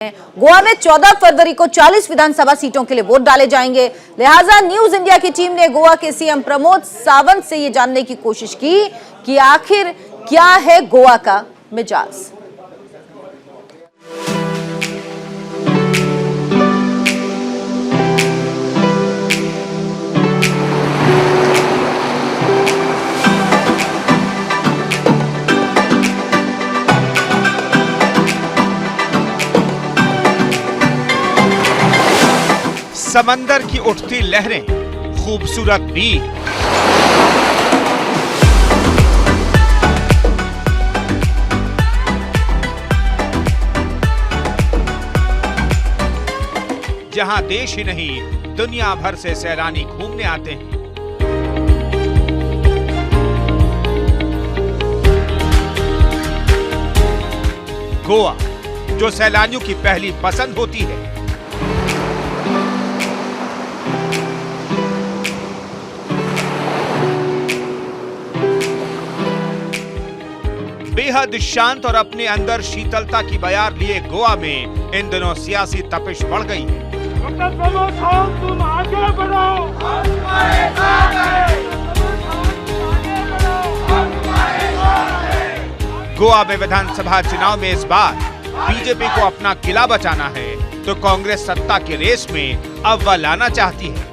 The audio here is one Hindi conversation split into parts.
गोवा में 14 फरवरी को 40 विधानसभा सीटों के लिए वोट डाले जाएंगे। लिहाजा न्यूज इंडिया की टीम ने गोवा के सीएम प्रमोद सावंत से ये जानने की कोशिश की कि आखिर क्या है गोवा का मिजाज। समंदर की उठती लहरें, खूबसूरत बीच, जहां देश ही नहीं दुनिया भर से सैलानी घूमने आते हैं। गोवा, जो सैलानियों की पहली पसंद होती है, बेहद शांत और अपने अंदर शीतलता की बयार लिए गोवा में इन दिनों सियासी तपिश बढ़ गई है। डॉक्टर प्रमोद सावंत, तुम आगे बढ़ो, हम तुम्हारे साथ हैं। गोवा में विधानसभा चुनाव में इस बार बीजेपी को अपना किला बचाना है तो कांग्रेस सत्ता के रेस में अव्वल आना चाहती है।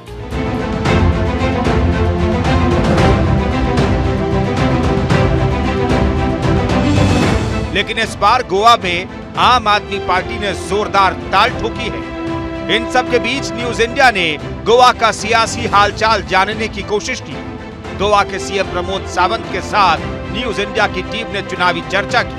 लेकिन इस बार गोवा में आम आदमी पार्टी ने जोरदार ताल ठोकी है। इन सब के बीच न्यूज इंडिया ने गोवा का सियासी हालचाल जानने की कोशिश की। गोवा के सीएम प्रमोद सावंत के साथ न्यूज इंडिया की टीम ने चुनावी चर्चा की।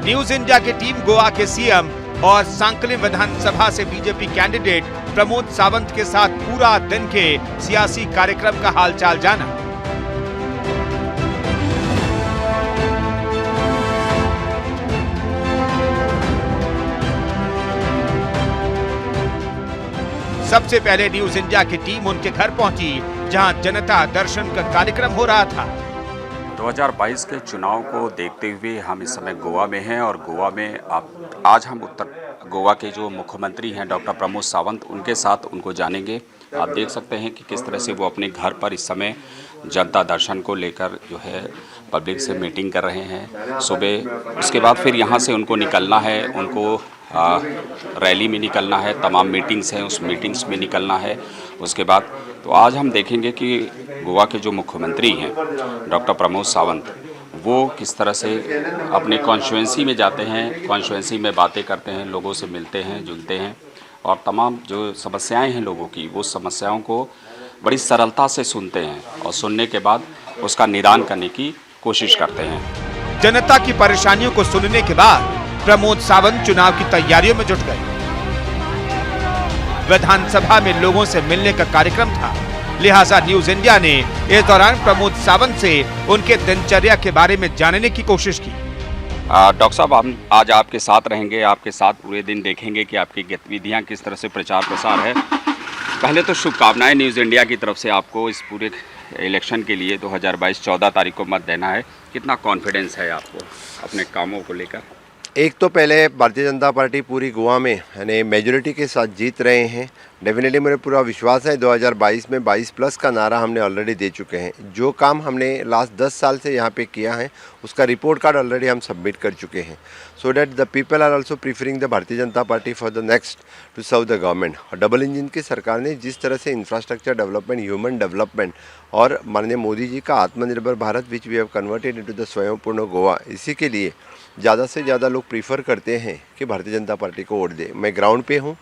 न्यूज इंडिया की टीम गोवा के सीएम और सांकलिम विधानसभा से बीजेपी कैंडिडेट प्रमोद सावंत के साथ पूरा दिन के सियासी कार्यक्रम का हालचाल जाना। सबसे पहले न्यूज इंडिया की टीम उनके घर पहुंची, जहां जनता दर्शन का कार्यक्रम हो रहा था। 2022 के चुनाव को देखते हुए हम इस समय गोवा में हैं और गोवा में आज हम उत्तर गोवा के जो मुख्यमंत्री हैं डॉक्टर प्रमोद सावंत, उनके साथ उनको जानेंगे। आप देख सकते हैं कि किस तरह से वो अपने घर पर इस समय जनता दर्शन को लेकर जो है पब्लिक से मीटिंग कर रहे हैं सुबह। उसके बाद फिर यहाँ से उनको निकलना है, उनको रैली में निकलना है, तमाम मीटिंग्स हैं उस मीटिंग्स में निकलना है। उसके बाद तो आज हम देखेंगे कि गोवा के जो मुख्यमंत्री हैं डॉक्टर प्रमोद सावंत, वो किस तरह से अपने कॉन्स्टिट्यूएंसी में जाते हैं, कॉन्स्टिट्यूएंसी में बातें करते हैं, लोगों से मिलते हैं, जुलते हैं और तमाम जो समस्याएं हैं लोगों की, वो समस्याओं को बड़ी सरलता से सुनते हैं और सुनने के बाद उसका निदान करने की कोशिश करते हैं। जनता की परेशानियों को सुनने के बाद प्रमोद सावंत चुनाव की तैयारियों में जुट गए। विधानसभा में लोगों से मिलने का कार्यक्रम था, लिहाजा न्यूज इंडिया ने इस दौरान प्रमोद सावंत से उनके दिनचर्या के बारे में जानने की कोशिश की। डॉक्टर साहब, हम आज आपके साथ रहेंगे, आपके साथ पूरे दिन देखेंगे कि आपकी गतिविधियां किस तरह से प्रचार प्रसार है। पहले तो शुभकामनाएं न्यूज़ इंडिया की तरफ से आपको इस पूरे इलेक्शन के लिए 2022 14 तारीख को मत देना है। कितना कॉन्फिडेंस है आपको अपने कामों को लेकर? एक तो पहले भारतीय जनता पार्टी पूरी गोवा में यानी मेजोरिटी के साथ जीत रहे हैं। डेफिनेटली मुझे पूरा विश्वास है 2022 में 22+ का नारा हमने ऑलरेडी दे चुके हैं। जो काम हमने लास्ट 10 साल से यहाँ पे किया है उसका रिपोर्ट कार्ड ऑलरेडी हम सबमिट कर चुके हैं, so that the people are also preferring the Bharatiya Janata Party for the next to serve the government. और डबल इंजन की सरकार ने जिस तरह से इंफ्रास्ट्रक्चर डेवलपमेंट, ह्यूमन डेवलपमेंट और माननीय मोदी जी का Atmanirbhar Bharat which we have converted into the Swayampurna Goa, इसी के लिए ज़्यादा से ज़्यादा लोग प्रीफर करते हैं कि भारतीय जनता पार्टी को वोट दे। मैं ग्राउंड पे हूँ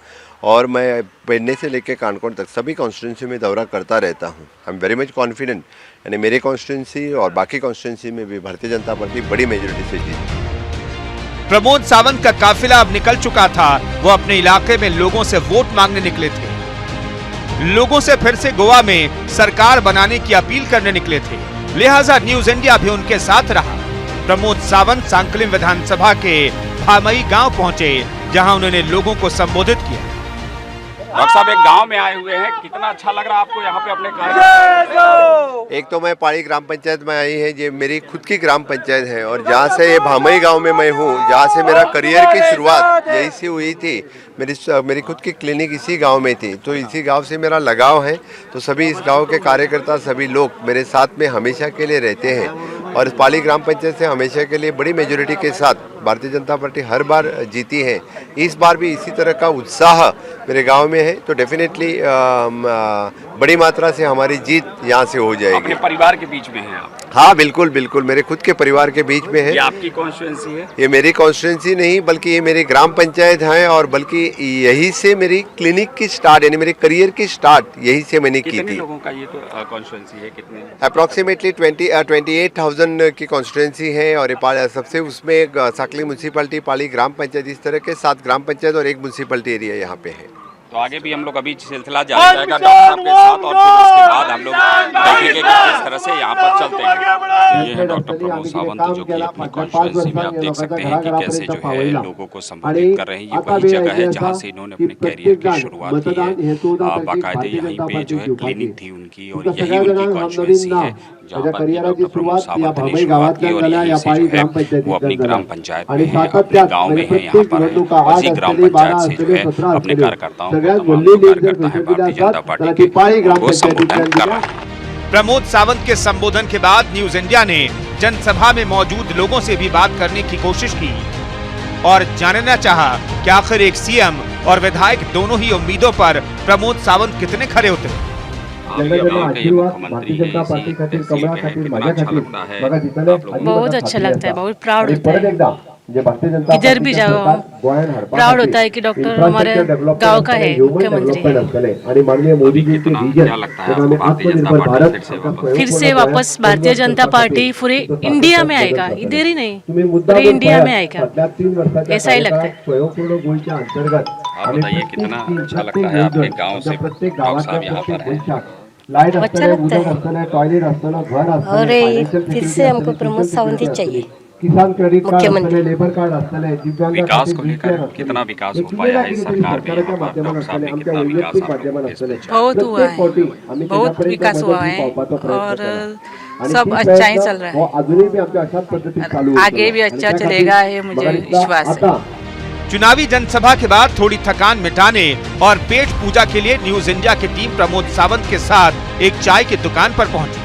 और मैं पेडने से लेकर कानकोण तक सभी कॉन्स्टिट्यूंसी में दौरा करता रहता हूँ। I am very much confident, यानी मेरे कॉन्स्टिट्यूंसी और बाकी कॉन्स्टिट्यूंसी में भी भारतीय जनता पार्टी बड़ी मेजोरिटी से जीती। प्रमोद सावंत का काफिला अब निकल चुका था। वो अपने इलाके में लोगों से वोट मांगने निकले थे, लोगों से फिर से गोवा में सरकार बनाने की अपील करने निकले थे। लिहाजा न्यूज इंडिया भी उनके साथ रहा। प्रमोद सावंत सांकलिम विधानसभा के भामई गांव पहुंचे, जहां उन्होंने लोगों को संबोधित किया। डॉक्टर साहब, एक गांव में आए हुए हैं, कितना अच्छा लग रहा है आपको यहाँ पे अपने कार्य? एक तो मैं पहाड़ी ग्राम पंचायत में आई है, ये मेरी खुद की ग्राम पंचायत है और जहाँ से ये भामई गांव में मैं हूँ, जहाँ से मेरा करियर की शुरुआत यहीं से हुई थी। मेरी खुद की क्लिनिक इसी गांव में थी, तो इसी गांव से मेरा लगाव है। तो सभी इस गांव के कार्यकर्ता, सभी लोग मेरे साथ में हमेशा के लिए रहते हैं और पहाड़ी ग्राम पंचायत से हमेशा के लिए बड़ी मेजोरिटी के साथ भारतीय जनता पार्टी हर बार जीती है। इस बार भी इसी तरह का उत्साह मेरे गांव में है, तो डेफिनेटली बड़ी मात्रा से हमारी जीत यहाँ से हो जाएगी। अपने परिवार के बीच में हैं आप? हाँ बिल्कुल बिल्कुल, मेरे खुद के परिवार के बीच में है। ये आपकी कॉन्स्टिट्यूएंसी है? ये मेरी कॉन्स्टिट्यूएंसी नहीं, बल्कि ये मेरी ग्राम पंचायत है और बल्कि यही से मेरी क्लिनिक की स्टार्ट, यानी मेरे करियर की स्टार्ट यही से मैंने की थी। कितने लोगों का ये तो कॉन्स्टिट्यूएंसी है? कितने? अप्रॉक्सीमेटली 28,000 की कॉन्स्टिट्यूएंसी है और ये सबसे उसमें एक साकली म्यूनसिपैलिटी, पाली ग्राम पंचायत, इस तरह के 7 ग्राम पंचायत और एक म्यूनसिपैलिटी एरिया यहाँ पे है। तो आगे भी हम लोग अभी सिलसिला जारी रहेगा डॉक्टर साहब के साथ और फिर उसके बाद हम लोग देखेंगे कि किस तरह से यहाँ पर चलते हैं। ये है डॉक्टर प्रमोद सावंत, जो कि अपनी कॉन्स्टिट्यूएंसी में आप देख सकते हैं कि कैसे जो है लोगों को संबोधित कर रहे हैं। ये वही जगह है जहाँ से इन्होंने अपने कैरियर की शुरुआत की है। बाकायदे यहीं पे जो है क्लिनिक थी उनकी और यही उनकी कॉन्स्टिट्यूएंसी है जहाँ पर डॉक्टर प्रमोद सावंत ने शुरुआत की और यहीं से जो है वो अपनी ग्राम पंचायत में है, अपने गाँव में है, यहाँ पर है। उसी ग्राम पंचायत से जो है अपने कार्यकर्ताओं कार्यकर्ता है भारतीय जनता पार्टी के वो संबोधन कर रहा है। प्रमोद सावंत के संबोधन के बाद न्यूज इंडिया ने जनसभा में मौजूद लोगों से भी बात करने की कोशिश की और जानना चाहा कि आखिर एक सीएम और विधायक दोनों ही उम्मीदों पर प्रमोद सावंत कितने खरे उतरे। बहुत अच्छा लगता है, बहुत प्राउड होता है। इधर भी जाओ प्राउड होता है कि डॉक्टर हमारे गांव का है, मुख्यमंत्री है। फिर से वापस भारतीय जनता पार्टी पूरे इंडिया में आएगा, इधर ही नहीं पूरे इंडिया में आएगा, ऐसा ही लगता है। आप बताइए कितना अच्छा लगता है आपके गांव से डॉक्टर साहब यहाँ पर है? अच्छा लगता है और फिर से हमको प्रमोद सावंत ही चाहिए मुख्यमंत्री। विकास को लेकर कितना विकास हो पाया है इस सरकार में? डॉक्टर साहब ने कितना विकास बहुत हुआ है, बहुत विकास हुआ है और सब अच्छा ही चल रहा है, आगे भी अच्छा चलेगा है, मुझे विश्वास है। चुनावी जनसभा के बाद थोड़ी थकान मिटाने और पेट पूजा के लिए न्यूज इंडिया की टीम प्रमोद सावंत के साथ एक चाय की दुकान पर पहुंची,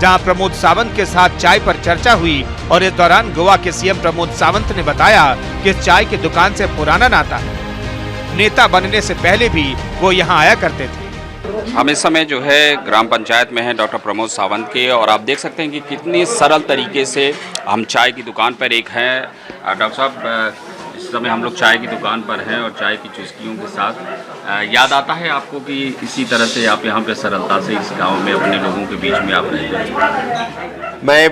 जहां प्रमोद सावंत के साथ चाय पर चर्चा हुई और इस दौरान गोवा के सीएम प्रमोद सावंत ने बताया कि इस चाय की दुकान से पुराना नाता है। नेता बनने से पहले भी वो यहां आया करते थे। हम इस समय जो है ग्राम पंचायत में है डॉक्टर प्रमोद सावंत के, और आप देख सकते हैं कि कितनी सरल तरीके से हम चाय की दुकान पर एक हैं। डॉक्टर साहब, इस समय हम लोग चाय की दुकान पर हैं और चाय की चुस्कियों के साथ याद आता है आपको कि इसी तरह से आप यहाँ पे सरलता से इस गांव में अपने लोगों के बीच में आप रहते हैं? मैं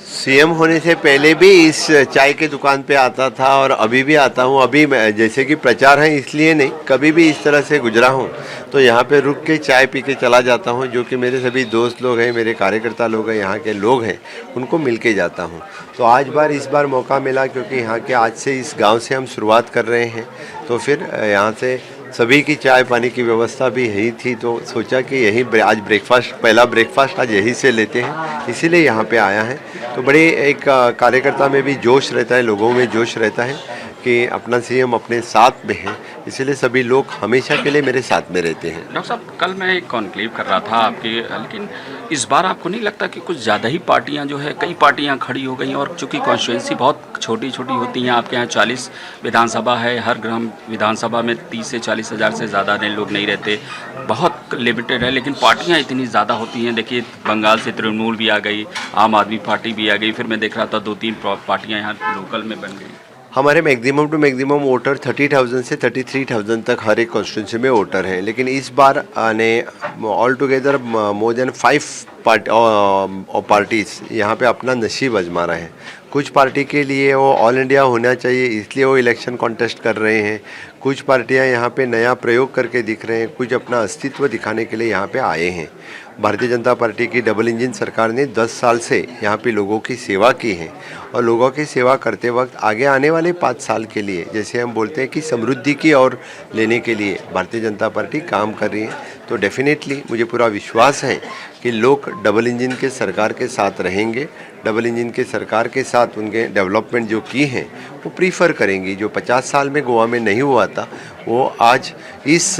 सीएम होने से पहले भी इस चाय की दुकान पे आता था और अभी भी आता हूँ। अभी जैसे कि प्रचार है इसलिए नहीं, कभी भी इस तरह से गुजरा हूँ तो यहाँ पे रुक के चाय पी के चला जाता हूँ। जो कि मेरे सभी दोस्त लोग हैं, मेरे कार्यकर्ता लोग हैं, यहाँ के लोग हैं, उनको मिल के जाता हूँ। तो इस बार मौका मिला क्योंकि यहाँ के आज से इस गाँव से हम शुरुआत कर रहे हैं, तो फिर यहाँ से सभी की चाय पानी की व्यवस्था भी यही थी, तो सोचा कि यही आज पहला ब्रेकफास्ट आज यही से लेते हैं, इसीलिए यहाँ पे आया है। तो बड़े एक कार्यकर्ता में भी जोश रहता है, लोगों में जोश रहता है कि अपना सीएम अपने साथ में है, इसलिए सभी लोग हमेशा के लिए मेरे साथ में रहते हैं। डॉक्टर साहब, कल मैं एक कॉन्क्लेव कर रहा था आपके, लेकिन इस बार आपको नहीं लगता कि कुछ ज़्यादा ही पार्टियां जो है, कई पार्टियां खड़ी हो गई और चूँकि कॉन्स्टिट्यूएंसी बहुत छोटी छोटी होती हैं, आपके यहाँ 40 विधानसभा है, हर ग्राम विधानसभा में 30 से 40 हज़ार से ज़्यादा लोग नहीं रहते, बहुत लिमिटेड है, लेकिन पार्टियाँ इतनी ज़्यादा होती हैं। देखिए बंगाल से तृणमूल भी आ गई, आम आदमी पार्टी भी आ गई, फिर मैं देख रहा था 2-3 पार्टियाँ यहाँ लोकल में बन गई। हमारे मैक्सिमम टू मैक्सिमम वोटर 30,000 से 33,000 तक हर एक कॉन्स्टिट्यूंसी में वोटर हैं, लेकिन इस बार ने all together more than 5 parties यहाँ पे अपना नसीब आजमा रहे हैं। कुछ पार्टी के लिए वो ऑल इंडिया होना चाहिए इसलिए वो इलेक्शन कॉन्टेस्ट कर रहे हैं, कुछ पार्टियां यहाँ पे नया प्रयोग करके दिख रहे हैं, कुछ अपना अस्तित्व दिखाने के लिए यहाँ पे आए हैं। भारतीय जनता पार्टी की डबल इंजन सरकार ने 10 साल से यहाँ पे लोगों की सेवा की है और लोगों की सेवा करते वक्त आगे आने वाले 5 साल के लिए, जैसे हम बोलते हैं कि समृद्धि की ओर लेने के लिए भारतीय जनता पार्टी काम कर रही है। तो डेफिनेटली मुझे पूरा विश्वास है कि लोग डबल इंजन के सरकार के साथ रहेंगे, डबल इंजन के सरकार के साथ उनके डेवलपमेंट जो की हैं वो प्रीफर करेंगी। जो 50 साल में गोवा में नहीं हुआ था वो आज इस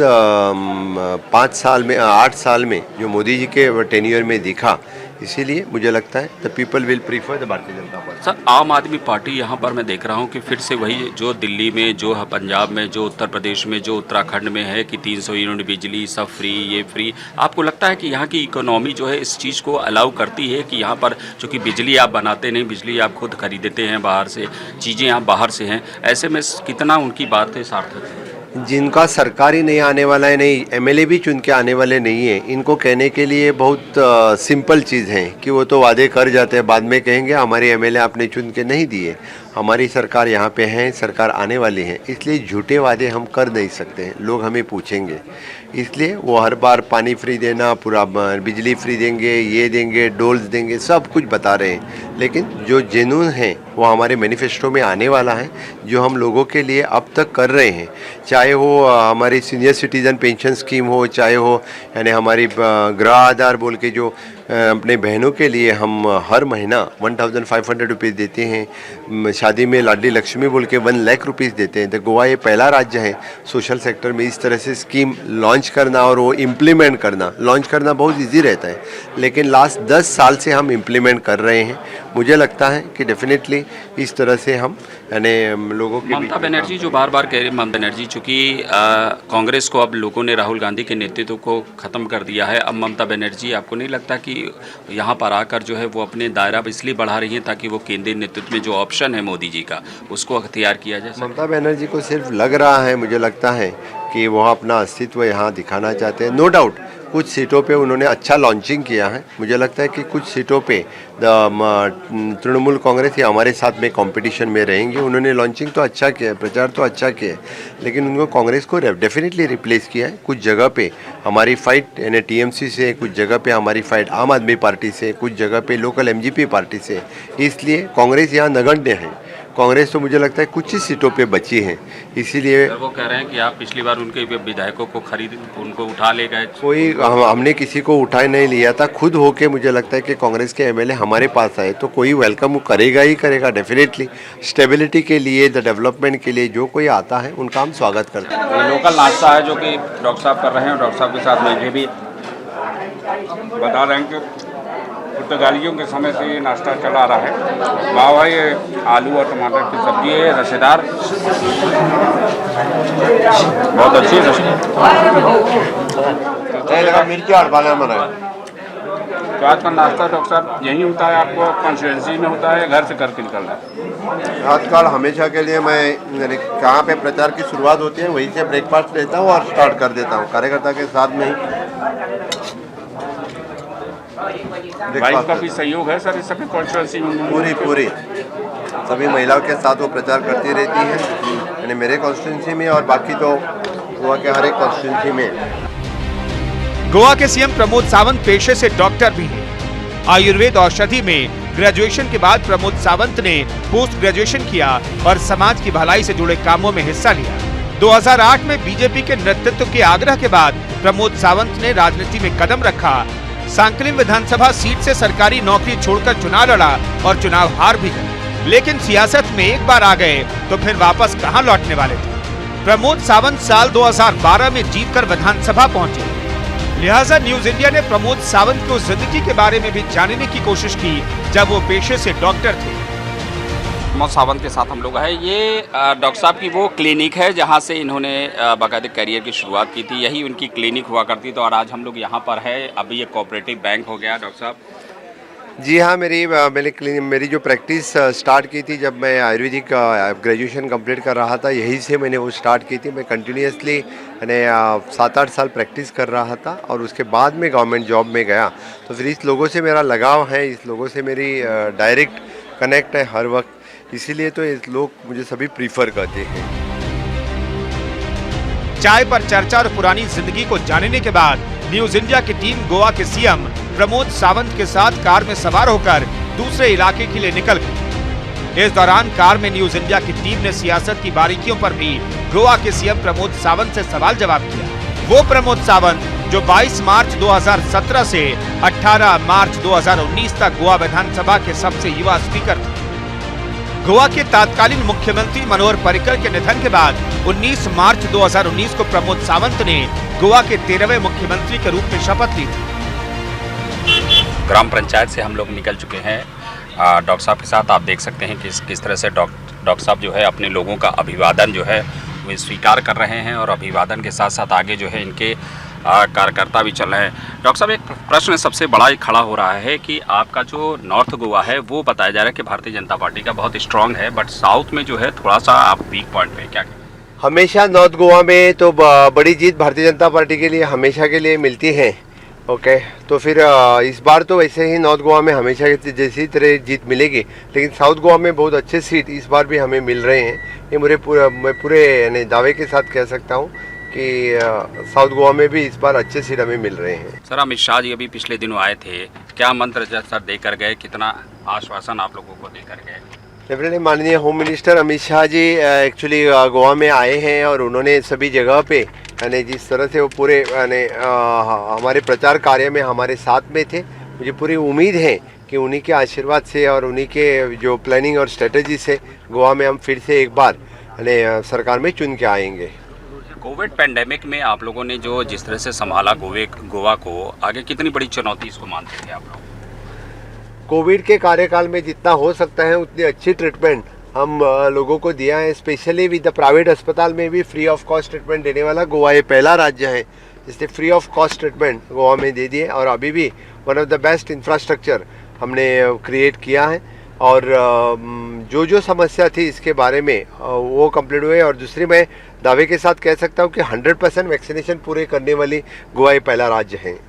5 साल में 8 साल में जो मोदी जी के टेन्योर में दिखा, इसीलिए मुझे लगता है the people will prefer the Bharatiya Janata party. Sir, आम आदमी पार्टी यहाँ पर मैं देख रहा हूँ कि फिर से वही जो दिल्ली में, जो पंजाब में, जो उत्तर प्रदेश में, जो उत्तराखंड में है कि 300 यूनिट बिजली सब फ्री, ये फ्री। आपको लगता है कि यहाँ की इकोनॉमी जो है इस चीज़ को अलाउ करती है कि यहाँ पर चूँकि बिजली आप बनाते नहीं, बिजली आप खुद खरीदते हैं बाहर से, चीज़ें आप बाहर से हैं, ऐसे में कितना उनकी बात है सार्थक है? जिनका सरकार ही नहीं आने वाला है, नहीं एमएलए भी चुन के आने वाले नहीं है, इनको कहने के लिए बहुत सिंपल चीज़ है कि वो तो वादे कर जाते हैं, बाद में कहेंगे हमारे एमएलए आपने चुन के नहीं दिए। हमारी सरकार यहाँ पे है, सरकार आने वाली है, इसलिए झूठे वादे हम कर नहीं सकते हैं, लोग हमें पूछेंगे। इसलिए वो हर बार पानी फ्री देना, पूरा बिजली फ्री देंगे, ये देंगे, डोल्स देंगे, सब कुछ बता रहे हैं, लेकिन जो जेन्युइन है वो हमारे मैनिफेस्टो में आने वाला है, जो हम लोगों के लिए अब तक कर रहे हैं, चाहे वो हमारी सीनियर सिटीज़न पेंशन स्कीम हो, चाहे हो यानी हमारी गृह आधार बोल के जो अपने बहनों के लिए हम हर महीना 1500 रुपीज़ देते हैं, शादी में लाडली लक्ष्मी बोल के 1 लाख रुपीज़ देते हैं। तो गोवा ये पहला राज्य है सोशल सेक्टर में इस तरह से स्कीम लॉन्च करना और वो इम्प्लीमेंट करना। लॉन्च करना बहुत इजी रहता है, लेकिन लास्ट 10 साल से हम इम्प्लीमेंट कर रहे हैं। मुझे लगता है कि डेफिनेटली इस तरह से हम यानी लोगों की ममता बनर्जी जो बार बार कह रही, ममता बनर्जी चूँकि कांग्रेस को अब लोगों ने राहुल गांधी के नेतृत्व को ख़त्म कर दिया है, अब ममता बनर्जी आपको नहीं लगता कि यहाँ पर आकर जो है वो अपने दायरा इसलिए बढ़ा रही हैं ताकि वो केंद्रीय नेतृत्व में जो ऑप्शन है मोदी जी का उसको अख्तियार किया जाए? ममता बनर्जी को सिर्फ लग रहा है, मुझे लगता है कि वह अपना अस्तित्व यहाँ दिखाना चाहते हैं। नो डाउट कुछ सीटों पे उन्होंने अच्छा लॉन्चिंग किया है। मुझे लगता है कि कुछ सीटों पे तृणमूल कांग्रेस या हमारे साथ में कंपटीशन में रहेंगे। उन्होंने लॉन्चिंग तो अच्छा किया है, प्रचार तो अच्छा किया है, लेकिन उनको कांग्रेस को डेफिनेटली रिप्लेस किया है। कुछ जगह पे हमारी फाइट यानी टीएमसी से, कुछ जगह पे हमारी फाइट आम आदमी पार्टी से, कुछ जगह पे लोकल एमजीपी पार्टी से, इसलिए कांग्रेस यहाँ नगण्य है। कांग्रेस तो मुझे लगता है कुछ ही सीटों पे बची है, इसीलिए वो कह रहे हैं कि आप पिछली बार उनके विधायकों को उनको उठा ले गए। कोई हमने किसी को उठाए नहीं लिया था, खुद होके मुझे लगता है कि कांग्रेस के एमएलए हमारे पास आए तो कोई वेलकम करेगा ही करेगा डेफिनेटली। स्टेबिलिटी के लिए, द डेवलपमेंट के लिए जो कोई आता है उनका हम स्वागत करते हैं। लोकल नाश्ता है जो कि डॉक्टर साहब कर रहे हैं, डॉक्टर साहब के साथ मुझे भी बता रहे हैं कि पुर्तगालियों के समय से ये नाश्ता चला आ रहा है। मावा ये आलू और टमाटर की सब्जी है, रसेदार, बहुत अच्छी मिर्ची और बाला मरा। तो आज का नाश्ता डॉक्टर साहब यही होता है, आपको कॉन्स्टिट्यूंसी में होता है, घर से करके निकलना है? आजकल हमेशा के लिए मैं कहाँ पे प्रचार की शुरुआत होती है वहीं से ब्रेकफास्ट लेता हूँ और स्टार्ट कर देता हूँ कार्यकर्ता के साथ में ही। वाइफ का भी सहयोग है सर इस सभी कॉन्स्टिट्यूंसी में? पूरी सभी महिलाओं के साथ वो प्रचार करती रहती है, यानी मेरे कॉन्स्टिट्यूंसी में और बाकी तो गोवा के हर एक कॉन्स्टिट्यूंसी में। गोवा के सीएम प्रमोद सावंत पेशे से डॉक्टर भी हैं। आयुर्वेद औषधि में ग्रेजुएशन के बाद प्रमोद सावंत ने पोस्ट ग्रेजुएशन किया और समाज की भलाई से जुड़े कामों में हिस्सा लिया। 2008 में बीजेपी के नेतृत्व के आग्रह के बाद प्रमोद सावंत ने राजनीति में कदम रखा। सांकलिम विधानसभा सीट से सरकारी नौकरी छोड़कर चुनाव लड़ा और चुनाव हार भी गए, लेकिन सियासत में एक बार आ गए तो फिर वापस कहां लौटने वाले थे। प्रमोद सावंत साल 2012 में जीतकर विधानसभा पहुंचे, लिहाजा न्यूज इंडिया ने प्रमोद सावंत की उस जिंदगी के बारे में भी जानने की कोशिश की जब वो पेशे से डॉक्टर थे। प्रमोद सावंत के साथ हम लोग हैं। ये डॉक्टर साहब की वो क्लिनिक है जहां से इन्होंने बाकायदे करियर की शुरुआत की थी, यही उनकी क्लिनिक हुआ करती। तो और आज हम लोग यहाँ पर है, अभी ये कोऑपरेटिव बैंक हो गया। डॉक्टर साहब जी हाँ, मेरी जो प्रैक्टिस स्टार्ट की थी जब मैं आयुर्वेदिक ग्रेजुएशन कंप्लीट कर रहा था, यहीं से मैंने वो स्टार्ट की थी। मैं कंटिन्यूसली मैंने 7-8 साल प्रैक्टिस कर रहा था और उसके बाद में गवर्नमेंट जॉब में गया। तो फिर इस लोगों से मेरा लगाव है, इस लोगों से मेरी डायरेक्ट कनेक्ट है हर वक्त, इसीलिए तो इस लोग मुझे सभी प्रीफर करते हैं। चाय पर चर्चा और पुरानी जिंदगी को जानने के बाद न्यूज इंडिया की टीम गोवा के सीएम प्रमोद सावंत के साथ कार में सवार होकर दूसरे इलाके के लिए निकल गई। इस दौरान कार में न्यूज इंडिया की टीम ने सियासत की बारीकियों पर भी गोवा के सीएम प्रमोद सावंत से सवाल जवाब किया। वो प्रमोद सावंत जो 22 मार्च 2017 से 18 मार्च 2019 तक गोवा विधानसभा के सबसे युवा स्पीकर थे। गोवा के तत्कालीन मुख्यमंत्री मनोहर पर्रिकर के निधन के बाद 19 मार्च 2019 को प्रमोद सावंत ने गोवा के 13वें मुख्यमंत्री के रूप में शपथ ली थी। ग्राम पंचायत से हम लोग निकल चुके हैं। डॉक्टर साहब के साथ आप देख सकते हैं कि किस तरह से डॉक्टर साहब जो है अपने लोगों का अभिवादन जो है वो स्वीकार कर रहे हैं और अभिवादन के साथ साथ आगे जो है इनके कार्यकर्ता भी चल रहे हैं। डॉक्टर साहब, एक प्रश्न सबसे बड़ा ही खड़ा हो रहा है कि आपका जो नॉर्थ गोवा है वो बताया जा रहा है कि भारतीय जनता पार्टी का बहुत स्ट्रांग है, बट साउथ में जो है थोड़ा सा आप वीक पॉइंट पे क्या? हमेशा नॉर्थ गोवा में तो बड़ी जीत भारतीय जनता पार्टी के लिए हमेशा के लिए मिलती है। ओके, तो फिर इस बार तो वैसे ही नॉर्थ गोवा में हमेशा जैसी तरह जीत मिलेगी, लेकिन साउथ गोवा में बहुत अच्छे सीट इस बार भी हमें मिल रहे हैं। ये मैं पूरे यानी दावे के साथ कह सकता हूँ कि साउथ गोवा में भी इस बार अच्छे सीट हमें मिल रहे हैं। सर, अमित शाह जी अभी पिछले दिनों आए थे, क्या मंत्र सर देकर गए, कितना आश्वासन आप लोगों को देकर गए? डेफिनेटली माननीय home minister Amit Shah ji actually Goa में आए हैं और उन्होंने सभी जगह पे यानी जिस तरह से वो पूरे यानी हमारे प्रचार कार्य में हमारे साथ में थे, मुझे पूरी उम्मीद है कि उन्हीं के आशीर्वाद से और उन्हीं के जो प्लानिंग और स्ट्रेटजी से गोवा में हम फिर से एक बार यानी सरकार में चुन के आएंगे। कोविड पैंडेमिक में आप लोगों ने जो जिस तरह से संभाला गोवा को, आगे कितनी बड़ी चुनौती इसको मानते थे आप लोग? कोविड के कार्यकाल में जितना हो सकता है उतनी अच्छी ट्रीटमेंट हम लोगों को दिया है। स्पेशली विद द प्राइवेट अस्पताल में भी फ्री ऑफ कॉस्ट ट्रीटमेंट देने वाला गोवा ये पहला राज्य है जिसने free of cost treatment Goa में दे दिए, और अभी भी one of the best infrastructure हमने क्रिएट किया है। और जो समस्या थी इसके बारे में वो कंप्लीट हुए। और दूसरी, मैं दावे के साथ कह सकता हूँ कि 100% वैक्सीनेशन पूरे करने वाली गोवा ये पहला राज्य है।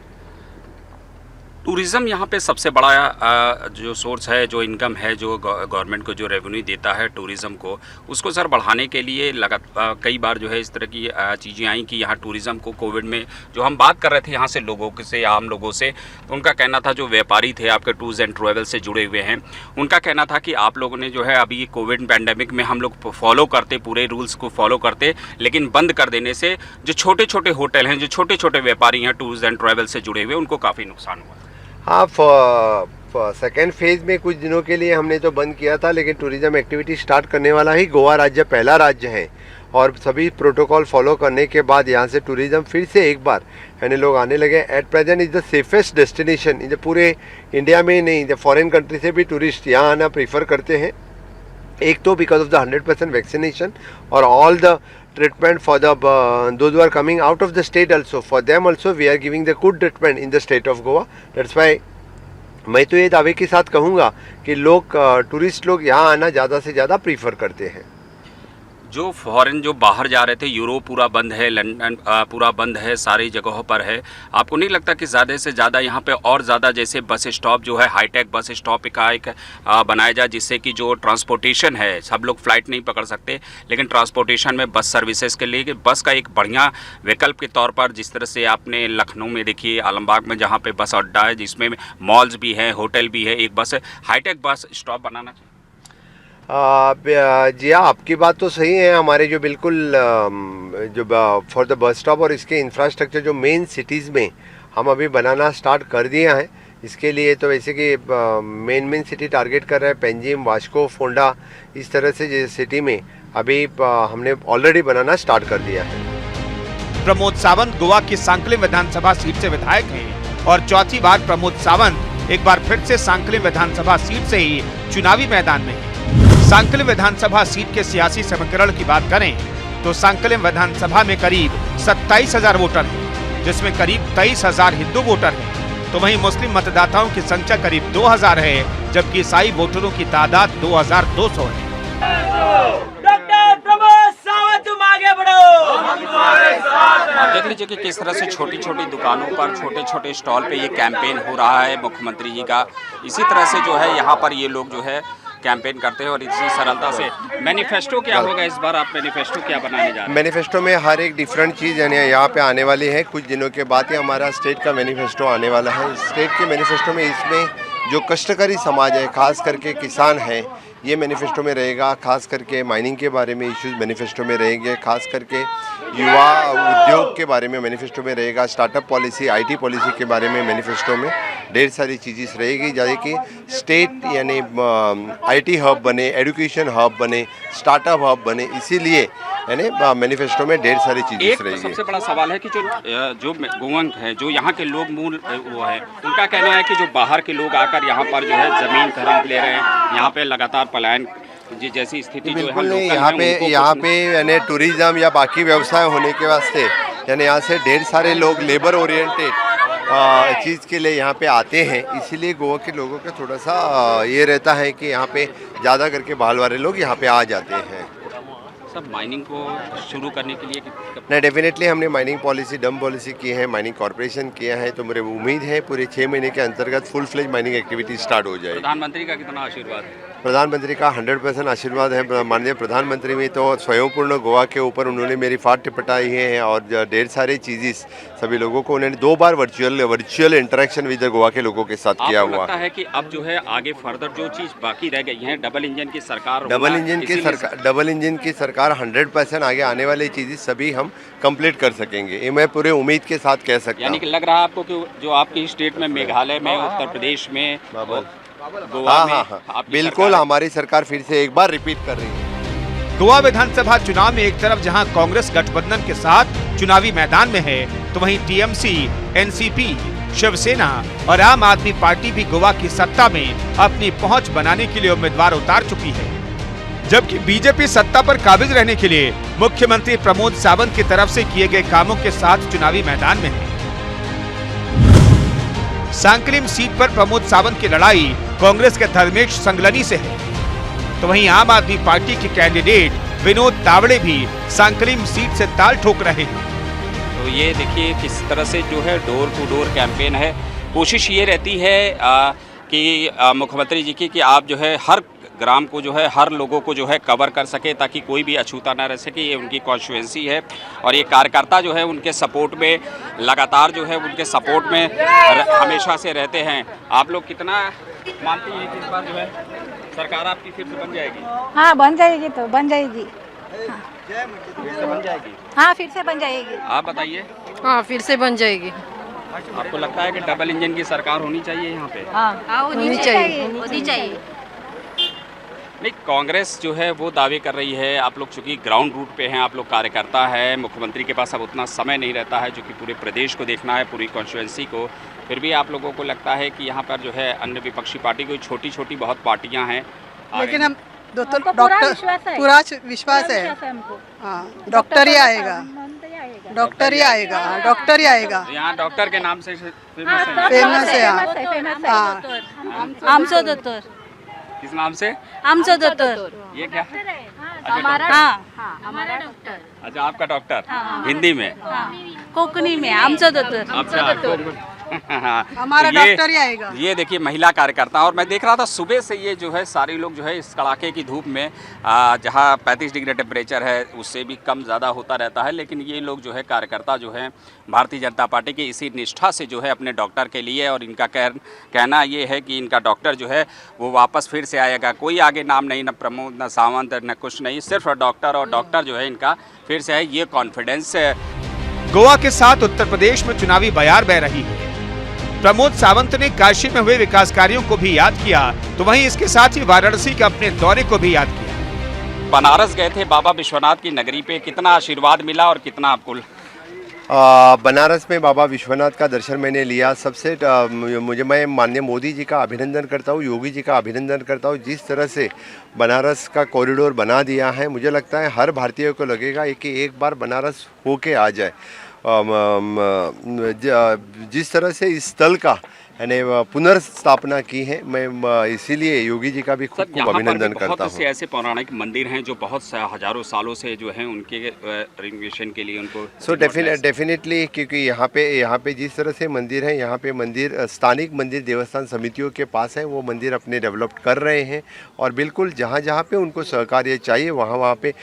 टूरिज़्म यहाँ पे सबसे बड़ा जो सोर्स है, जो इनकम है, जो गवर्नमेंट को जो रेवेन्यू देता है टूरिज़्म को, उसको सर बढ़ाने के लिए कई बार जो है इस तरह की चीज़ें आई कि यहाँ टूरिज़्म को कोविड में जो हम बात कर रहे थे यहाँ से लोगों से, आम लोगों से, तो उनका कहना था, जो व्यापारी थे आपके टूर्स एंड ट्रैवल से जुड़े हुए हैं, उनका कहना था कि आप लोगों ने जो है अभी कोविड पैंडेमिक में हम लोग फॉलो करते, पूरे रूल्स को फॉलो करते, लेकिन बंद कर देने से जो छोटे छोटे होटल हैं, जो छोटे छोटे व्यापारी हैं टूर्स एंड ट्रैवल से जुड़े हुए, उनको काफ़ी नुकसान हुआ। हाँ, सेकेंड फेज में कुछ दिनों के लिए हमने तो बंद किया था, लेकिन टूरिज्म एक्टिविटी स्टार्ट करने वाला ही गोवा राज्य पहला राज्य है। और सभी प्रोटोकॉल फॉलो करने के बाद यहाँ से टूरिज्म फिर से एक बार यानी लोग आने लगे। At present is the safest destination in the पूरे इंडिया में, नहीं द फॉरेन कंट्री से भी टूरिस्ट यहाँ आना प्रीफर करते हैं। एक तो बिकॉज ऑफ द 100% वैक्सीनेशन और all the treatment for the those who are coming out of the state also, for them also we are giving the good treatment in the state of Goa. That's why मैं तो ये दावे के साथ कहूँगा कि लोग टूरिस्ट लोग यहाँ आना ज़्यादा से ज़्यादा प्रीफर करते हैं। जो फॉरेन जो बाहर जा रहे थे, यूरोप पूरा बंद है, लंदन पूरा बंद है, सारी जगहों पर है, आपको नहीं लगता कि ज़्यादा से ज़्यादा यहाँ पे और ज़्यादा जैसे बस स्टॉप जो है, हाईटेक बस स्टॉप का एक बनाया जाए, जिससे कि जो ट्रांसपोर्टेशन है, सब लोग फ्लाइट नहीं पकड़ सकते, लेकिन ट्रांसपोर्टेशन में बस सर्विसेज के लिए बस का एक बढ़िया विकल्प के तौर पर, जिस तरह से आपने लखनऊ में देखिए, आलमबाग में जहाँ पर बस अड्डा है, जिसमें मॉल्स भी हैं, होटल भी है, एक बस हाईटेक बस स्टॉप बनाना चाहिए। जी हाँ, आपकी बात तो सही है। हमारे जो बिल्कुल जो फॉर द बस स्टॉप और इसके इंफ्रास्ट्रक्चर जो मेन सिटीज़ में हम अभी बनाना स्टार्ट कर दिया है। इसके लिए तो वैसे कि मेन सिटी टारगेट कर रहे हैं, पेंजिम, वास्को, फोंडा, इस तरह से सिटी में अभी हमने ऑलरेडी बनाना स्टार्ट कर दिया है। प्रमोद सावंत गोवा की सांकलिम विधानसभा सीट से विधायक हैं और चौथी बार प्रमोद सावंत एक बार फिर से सांकलिम विधानसभा सीट से ही चुनावी मैदान में हैं। सांकलिम विधानसभा सीट के सियासी समीकरण की बात करें तो सांकलिम विधानसभा में करीब 27,000 वोटर हैं, जिसमें करीब 23,000 हिंदू वोटर हैं, तो वहीं मुस्लिम मतदाताओं की संख्या करीब 2,000 है, जबकि ईसाई वोटरों की तादाद 2,200 है। डॉक्टर प्रमोद सावंत, तुम आगे बढ़ो, हम तुम्हारे साथ हैं। आप देख लीजिए कि किस तरह से छोटी छोटी दुकानों पर, छोटे छोटे स्टॉल पे ये कैंपेन हो रहा है मुख्यमंत्री जी का। इसी तरह से जो है यहाँ पर ये लोग जो है कैंपेन करते हैं और इसी सरलता से। मैनिफेस्टो क्या होगा इस बार, आप मैनिफेस्टो क्या बनाने जा रहे हैं? मैनिफेस्टो में हर एक डिफरेंट चीज़ यानी यहाँ पे आने वाली है। कुछ दिनों के बाद ही हमारा स्टेट का मैनिफेस्टो आने वाला है। स्टेट के मैनिफेस्टो में इसमें जो कष्टकारी समाज है, खास करके किसान हैं, ये मैनिफेस्टो में रहेगा। खास करके माइनिंग के बारे में इश्यूज मैनिफेस्टो में रहेंगे। खास करके युवा उद्योग के बारे में मैनिफेस्टो में रहेगा। स्टार्टअप पॉलिसी, आईटी पॉलिसी के बारे में मैनिफेस्टो में ढेर सारी चीज़ें रहेगी, जैसे कि स्टेट यानी आईटी हब बने, एजुकेशन हब बने, स्टार्टअप हब बने। इसीलिए यानी मैनिफेस्टो में ढेर सारी चीज़ें रहेगी। सबसे बड़ा सवाल है कि जो गोवंश है, जो यहाँ के लोग मूल वो है, उनका कहना है कि जो बाहर के लोग आकर यहाँ पर जो है ज़मीन खरीद ले रहे हैं, यहाँ पे लगातार पलायन जैसी स्थिति बिल्कुल नहीं। यहाँ पे यानी टूरिज्म या बाकी व्यवसाय होने के वास्ते यानी यहाँ से ढेर सारे लोग लेबर ओरिएंटेड चीज़ के लिए यहाँ पे आते हैं। इसीलिए गोवा के लोगों का थोड़ा सा ये रहता है कि यहाँ पे ज़्यादा करके बाहर वाले लोग यहाँ पे आ जाते हैं। सब माइनिंग को शुरू करने के लिए नहीं, डेफिनेटली हमने माइनिंग पॉलिसी, डम पॉलिसी की है, माइनिंग कॉर्पोरेशन किया है, तो मुझे उम्मीद है पूरे 6 महीने के अंतर्गत full fledge mining activity start हो जाएगी। प्रधानमंत्री का कितना आशीर्वाद है? प्रधानमंत्री का 100% आशीर्वाद है। माननीय प्रधानमंत्री में तो स्वयंपूर्ण गोवा के ऊपर उन्होंने मेरी फाट टिपटाई है और ढेर सारी चीज़ें सभी लोगों को उन्होंने 2 बार वर्चुअल इंटरेक्शन विद गोवा के लोगों के साथ किया हुआ। लगता है कि अब जो है आगे फर्दर जो चीज़ बाकी रह गई है, डबल इंजन की सरकार 100% आगे आने वाली चीज़ें सभी हम कंप्लीट कर सकेंगे, ये मैं पूरे उम्मीद के साथ कह सकता हूँ। यानी कि लग रहा है आपको कि जो आपकी स्टेट में, मेघालय में, उत्तर प्रदेश में, गोवा में, हाँ, बिल्कुल हमारी सरकार फिर से एक बार रिपीट कर रही है। गोवा विधानसभा चुनाव में एक तरफ जहां कांग्रेस गठबंधन के साथ चुनावी मैदान में है, तो वहीं टीएमसी, एनसीपी, शिवसेना और आम आदमी पार्टी भी गोवा की सत्ता में अपनी पहुंच बनाने के लिए उम्मीदवार उतार चुकी है। जबकि बीजेपी सत्ता पर काबिज रहने के लिए मुख्यमंत्री प्रमोद सावंत की तरफ से किए गए कामों के साथ चुनावी मैदान में है। सांकलिम सीट पर प्रमोद सावंत की लड़ाई कांग्रेस के धर्मेश संगलनी से है, तो वहीं आम आदमी पार्टी के कैंडिडेट विनोद तावड़े भी सांकलिम सीट से ताल ठोक रहे हैं। तो ये देखिए किस तरह से जो है डोर टू डोर कैंपेन है। कोशिश ये रहती है कि मुख्यमंत्री जी की कि आप जो है हर ग्राम को जो है, हर लोगों को जो है कवर कर सके, ताकि कोई भी अछूता ना रह सके। ये उनकी कॉन्स्टिट्यूएंसी है और ये कार्यकर्ता जो है उनके सपोर्ट में लगातार जो है उनके सपोर्ट में हमेशा से रहते हैं। आप लोग कितना मानती हैं कि इस बार जो है सरकार आपकी फिर से बन जाएगी? हाँ, बन जाएगी, तो बन जाएगी। हाँ। फिर से बन जाएगी? हाँ, फिर से बन जाएगी। आप बताइए। हाँ, फिर से बन जाएगी। आपको लगता है कि डबल इंजन की सरकार होनी चाहिए यहाँ पे? हाँ, होनी चाहिए। नहीं, कांग्रेस जो है वो दावे कर रही है। आप लोग चूँकि ग्राउंड रूट पे हैं, आप लोग कार्यकर्ता हैं, मुख्यमंत्री के पास अब उतना समय नहीं रहता है जो कि पूरे प्रदेश को देखना है, पूरी कॉन्स्टिट्यूएंसी को। फिर भी आप लोगों को लगता है कि यहाँ पर जो है अन्य विपक्षी पार्टी, कोई छोटी छोटी बहुत पार्टियाँ हैं, लेकिन हम डॉक्टर पूरा विश्वास है। हाँ, डॉक्टर ही आएगा, डॉक्टर ही आएगा, डॉक्टर ही आएगा। यहाँ डॉक्टर के नाम से फेमस है। आमचो दोतर। किस नाम से? आमचो दोतर। ये क्या? हमारा डॉक्टर। अच्छा, आपका डॉक्टर हिंदी में? कोकणी में आमचो दोतर। अच्छा, हमारा डॉक्टर ही आएगा। ये देखिए महिला कार्यकर्ता, और मैं देख रहा था सुबह से ये जो है सारे लोग जो है इस कड़ाके की धूप में, जहाँ 35 डिग्री टेम्परेचर है उससे भी कम ज़्यादा होता रहता है, लेकिन ये लोग जो है कार्यकर्ता जो है भारतीय जनता पार्टी की इसी निष्ठा से जो है अपने डॉक्टर के लिए, और इनका कहना ये है कि इनका डॉक्टर जो है वो वापस फिर से आएगा। कोई आगे नाम नहीं, न प्रमोद, न सावंत, न कुछ नहीं, सिर्फ डॉक्टर, और डॉक्टर जो है इनका फिर से है, ये कॉन्फिडेंस है। गोवा के साथ उत्तर प्रदेश में चुनावी बयार बह रही है। प्रमोद सावंत ने काशी में हुए विकास कार्यों को भी याद किया, तो वहीं इसके साथ ही वाराणसी के अपने दौरे को भी याद किया। बनारस गए थे, बाबा विश्वनाथ की नगरी पे, कितना आशीर्वाद मिला और कितना आपको? बनारस में बाबा विश्वनाथ का दर्शन मैंने लिया। सबसे मैं माननीय मोदी जी का अभिनंदन करता हूँ, योगी जी का अभिनंदन करता हूँ। जिस तरह से बनारस का कॉरिडोर बना दिया है, मुझे लगता है हर भारतीय को लगेगा कि एक बार बनारस होके आ जाए। जिस तरह से इस स्थल का यानी पुनर्स्थापना की है। मैं इसीलिए योगी जी का भी खूब खूब अभिनंदन करता बहुत से हूँ। ऐसे पौराणिक मंदिर हैं जो बहुत हजारों सालों से जो हैं उनके रिनोवेशन के लिए उनको सो डेफिनेटली, क्योंकि यहाँ पे जिस तरह से मंदिर है, यहाँ पे मंदिर स्थानिक मंदिर देवस्थान समितियों के पास है, वो मंदिर अपने डेवलप कर रहे हैं और बिल्कुल जहाँ जहाँ पे उनको सहकार्य चाहिए वहाँ पे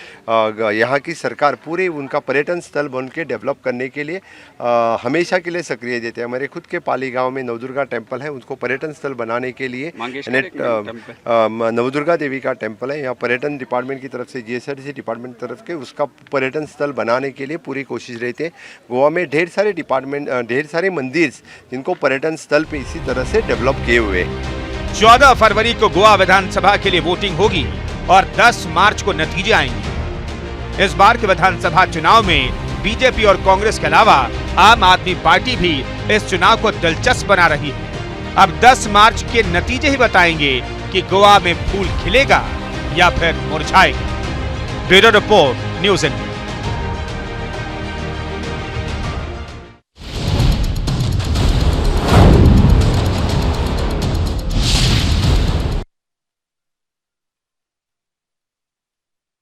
यहाँ की सरकार पूरे उनका पर्यटन स्थल बन के डेवलप करने के लिए हमेशा के लिए सक्रिय देते हैं। हमारे खुद के पाली गाँव में नवदुर्गा टेम्पल है, उसको पर्यटन स्थल बनाने के लिए नवदुर्गा देवी का टेम्पल है, यहाँ पर्यटन डिपार्टमेंट की तरफ से GSRTC डिपार्टमेंट की तरफ के उसका पर्यटन स्थल बनाने के लिए पूरी कोशिश रहती है। गोवा में ढेर सारे मंदिर जिनको पर्यटन स्थल पे इसी तरह से डेवलप किए हुए। 14 फरवरी को गोवा विधानसभा के लिए वोटिंग होगी और 10 मार्च को नतीजे आएंगे। इस बार के विधानसभा चुनाव में बीजेपी और कांग्रेस के अलावा आम आदमी पार्टी भी इस चुनाव को दिलचस्प बना रही है। अब 10 मार्च के नतीजे ही बताएंगे कि गोवा में फूल खिलेगा या फिर मुरझाएगा। Bureau report, news India.